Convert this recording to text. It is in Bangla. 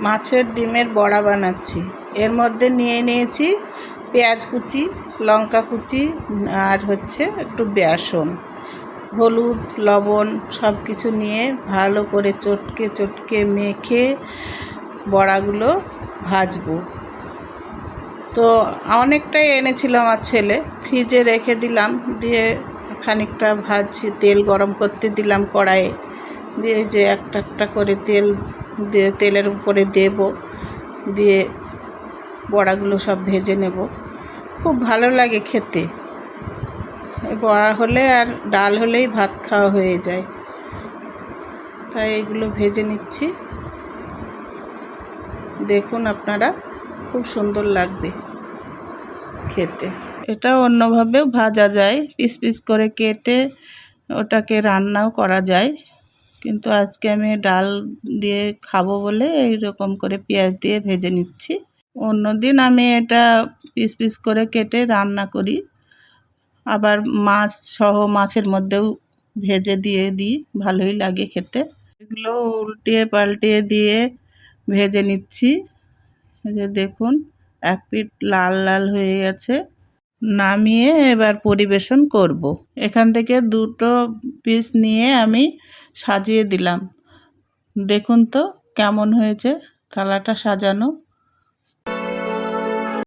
মাছের ডিমের বড়া বানাচ্ছি। এর মধ্যে নিয়ে নিয়েছি পেঁয়াজ কুচি, লঙ্কা কুচি আর একটু বেসন, হলুদ, লবণ সব কিছু নিয়ে ভালো করে চটকে চটকে মেখে বড়াগুলো ভাজবো। তো অনেকটাই এনেছিল আমার ছেলে, ফ্রিজে রেখে দিলাম। দিয়ে খানিকটা ভাজছি, তেল গরম করতে দিলাম কড়াইয়ে। দিয়ে যে একটা একটা করে তেল দিয়ে তেলের উপরে দেব, দিয়ে বড়াগুলো সব ভেজে নেব। খুব ভালো লাগে খেতে। বড়া হলে আর ডাল হলেই ভাত খাওয়া হয়ে যায়। তাই এগুলো ভেজে নিচ্ছি। দেখুন আপনারা, খুব সুন্দর লাগবে খেতে। এটা অন্যভাবেও ভাজা যায়, পিস পিস করে কেটে ওটাকে রান্নাও করা যায়, কিন্তু আজকে আমি ডাল দিয়ে খাবো বলে এইরকম করে পেঁয়াজ দিয়ে ভেজে নিচ্ছি। অন্যদিন আমি এটা পিস পিস করে কেটে রান্না করি, আবার মাছ সহ মাছের মধ্যেও ভেজে দিয়ে দিই, ভালোই লাগে খেতে। এগুলো উল্টিয়ে পাল্টিয়ে দিয়ে ভেজে নিচ্ছি। এই যে দেখুন, এক পিঠ লাল লাল হয়ে গেছে। নামিয়ে এবার পরিবেশন করব। এখান থেকে দুটো পিস নিয়ে আমি সাজিয়ে দিলাম। দেখুন তো কেমন হয়েছে থালাটা সাজানো।